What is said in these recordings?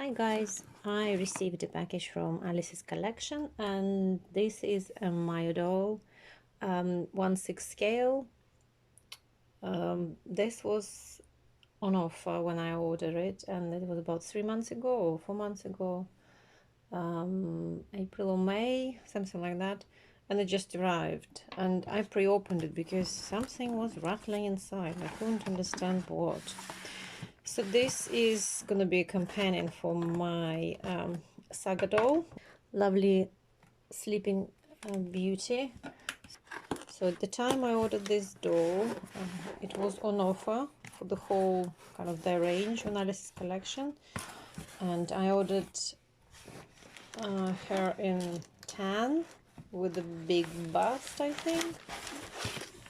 Hi guys, I received a package from Alice's collection, and this is a MYOU doll 1/6 scale. This was on offer when I ordered it, and it was about 3 months ago or 4 months ago, April or May, something like that, and it just arrived, and I pre-opened it because something was rattling inside. I couldn't understand what. So this is gonna be a companion for my Xaga doll, lovely sleeping beauty. So at the time I ordered this doll, it was on offer for the whole kind of their range on Alice's collection, and I ordered her in tan with a big bust, I think,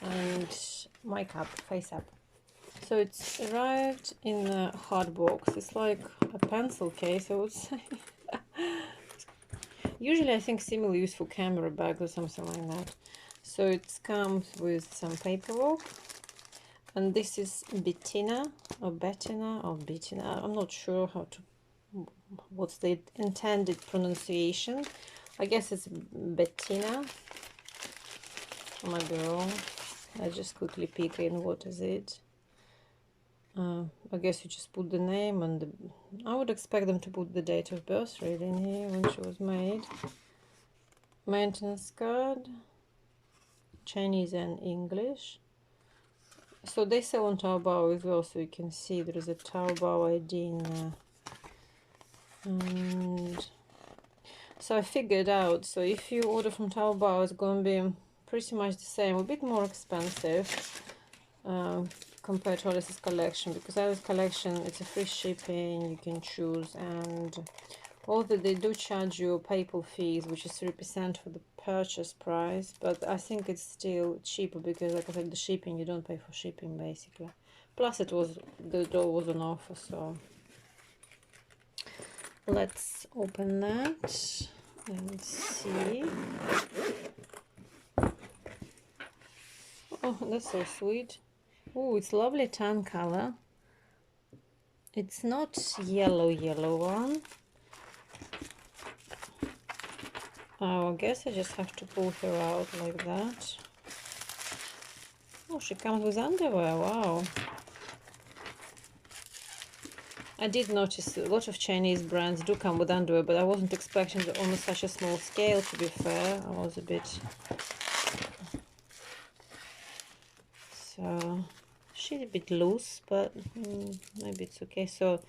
and makeup, face up. So it's arrived in a hard box. It's like a pencil case, I would say. Usually I think similar used for camera bags or something like that. So it comes with some paperwork. And this is Bettina or Bettina. I'm not sure what's the intended pronunciation. I guess it's Bettina. I might be wrong. I just quickly peek in what is it. I guess you just put the name and I would expect them to put the date of birth really in here, when she was made. Maintenance card, Chinese and English. So they sell on Taobao as well, so you can see there is a Taobao ID in there. And so I figured out, so if you order from Taobao, it's going to be pretty much the same, a bit more expensive. Compared to Alice's collection, because Alice's collection, it's a free shipping, you can choose, and although they do charge you PayPal fees, which is 3% for the purchase price, but I think it's still cheaper because, like I said, the shipping, you don't pay for shipping basically. Plus the doll was on offer, so let's open that and see. Oh, that's so sweet. Oh, it's lovely tan color. It's not yellow one. Oh, I guess I just have to pull her out like that. Oh, she comes with underwear. Wow. I did notice a lot of Chinese brands do come with underwear, but I wasn't expecting it on such a small scale, to be fair. I was a bit... So, she's a bit loose, but maybe it's okay. So,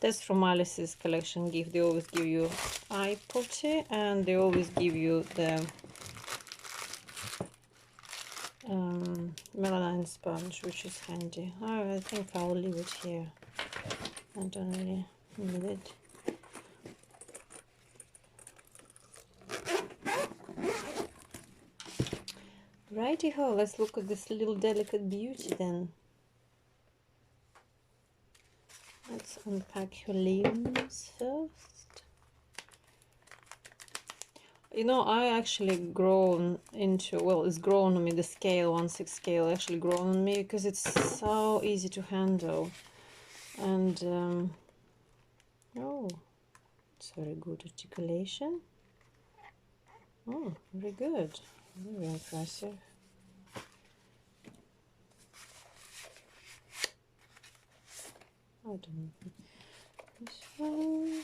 that's from Alice's collection gift. They always give you eye putty, and they always give you the melamine sponge, which is handy. Oh, I think I'll leave it here. I don't really need it. Righty-ho, let's look at this little delicate beauty then. Let's unpack her limbs first. You know, I actually grown into, well, it's grown on me, the scale, 1/6 scale actually grown on me because it's so easy to handle. And, oh, it's very good articulation. Oh, very good. Very impressive. I don't know. This one.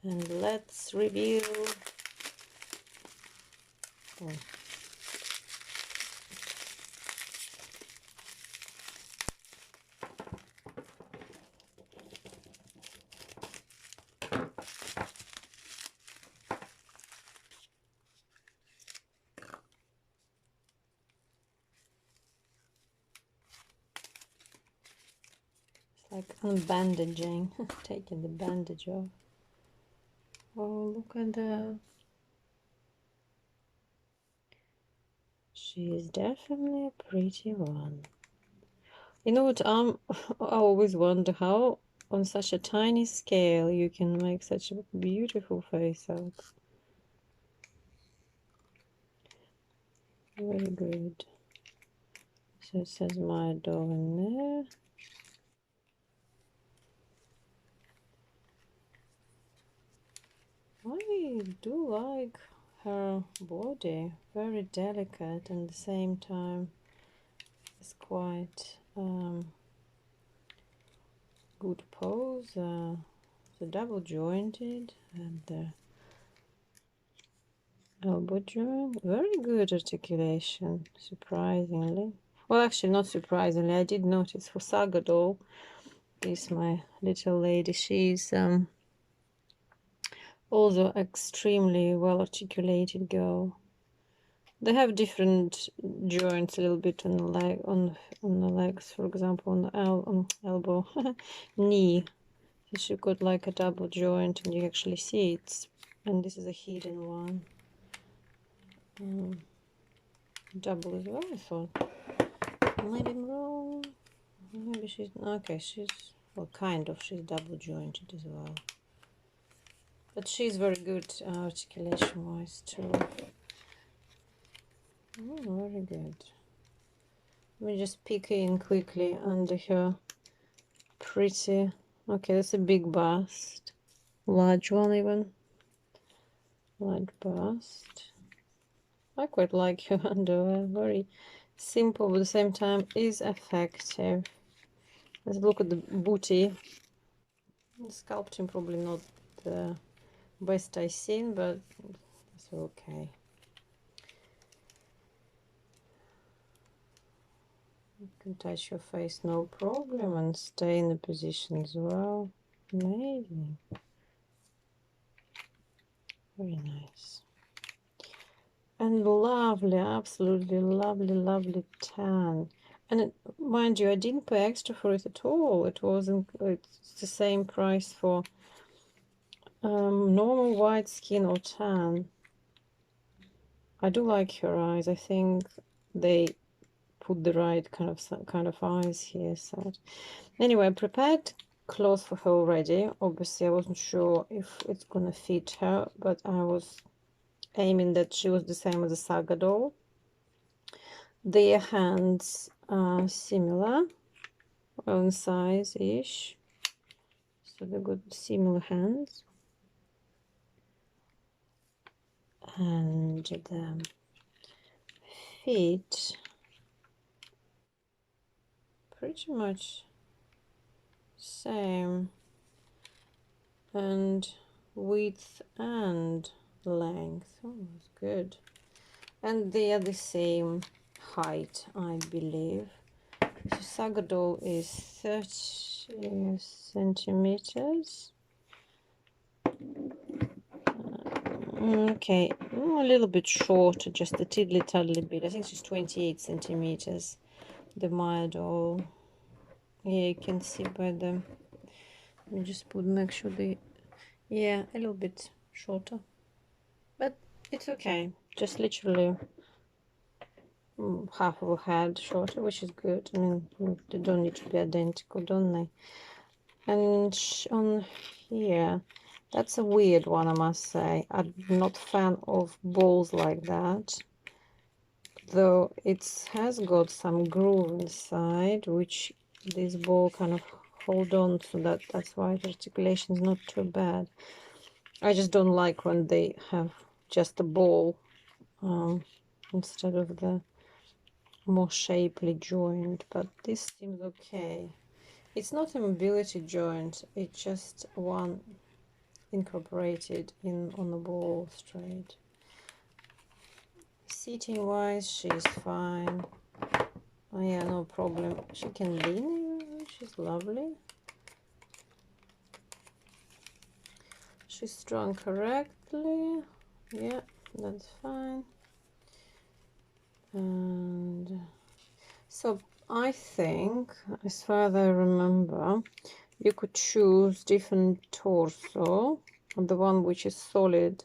And let's review. Oh. Like unbandaging, taking the bandage off. Oh, look at that. She is definitely a pretty one. You know what, I always wonder how on such a tiny scale you can make such a beautiful face out. Very good. So it says MYOU doll in there. really do like her body, very delicate, and at the same time it's quite good pose. The double jointed and the elbow joint, very good articulation, surprisingly. Well, actually not surprisingly, I did notice for Xaga doll, is my little lady, she's also extremely well articulated girl. They have different joints a little bit on the leg, on the legs, for example, on the elbow, knee. So she got like a double joint, and you actually see it. And this is a hidden one. Double as well, I thought. Maybe I'm wrong. Maybe she's okay. She's well, kind of. She's double jointed as well. But she's very good articulation wise too. Oh, very good. Let me just peek in quickly under her pretty. Okay, that's a big bust. Large one even. Large bust. I quite like her underwear. Very simple, but at the same time is effective. Let's look at the booty. The sculpting probably not the best I've seen, but it's okay. You can touch your face no problem and stay in the position as well. Amazing. Very nice. And lovely, absolutely lovely tan. And mind you, I didn't pay extra for it at all. It wasn't. It's the same price for normal white skin or tan. I do like her eyes. I think they put the right kind of eyes here. So anyway, I prepared clothes for her already. Obviously, I wasn't sure if it's gonna fit her, but I was aiming that she was the same as the Xaga doll. Their hands are similar, on size-ish, so they've got similar hands. And the feet pretty much same, and width and length. Oh, that's good. And they are the same height, I believe. So Xaga doll is 30 centimeters. Okay, a little bit shorter, just a tiddly bit. I think she's 28 centimeters. The MYOU doll. Yeah, you can see by the. Let me just make sure yeah, a little bit shorter, but it's okay. Just literally half of a head shorter, which is good. I mean, they don't need to be identical, don't they? And on here, that's a weird one, I must say. I'm not a fan of balls like that, though it has got some groove inside, which this ball kind of hold on to. That's why the articulation is not too bad. I just don't like when they have just a ball instead of the more shapely joint, but this seems okay. It's not a mobility joint, it's just one incorporated in on the ball straight. Seating wise, she's fine. Oh yeah, no problem. She can lean, she's lovely. She's strung correctly. Yeah, that's fine. And so I think, as far as I remember, you could choose different torso, the one which is solid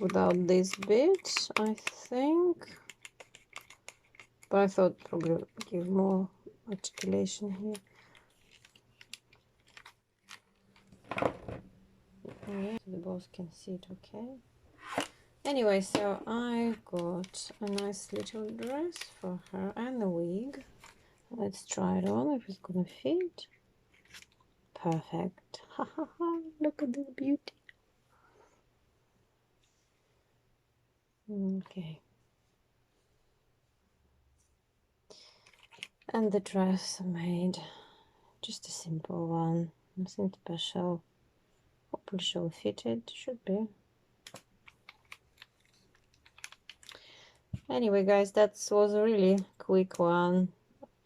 without this bit, I think. But I thought probably give more articulation here. Yeah, so the both can see it okay. Anyway, so I got a nice little dress for her and a wig. Let's try it on if it's gonna fit. Perfect. Ha ha ha, look at this beauty. Okay. And the dress I made, just a simple one, nothing special. Hopefully she'll fit it, should be. Anyway, guys, that was a really quick one.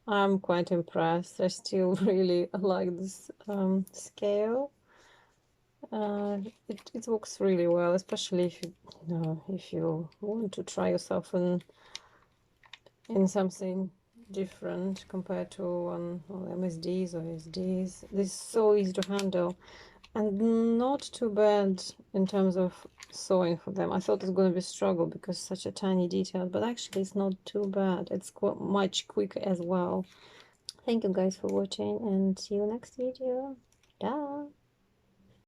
I'm quite impressed. I still really like this scale. It works really well, especially if if you want to try yourself in something different compared to MSDs or SDs. This is so easy to handle and not too bad in terms of sewing for them. I thought it was going to be a struggle because such a tiny detail, but actually it's not too bad. It's quite much quicker as well. Thank you guys for watching and see you next video. Bye.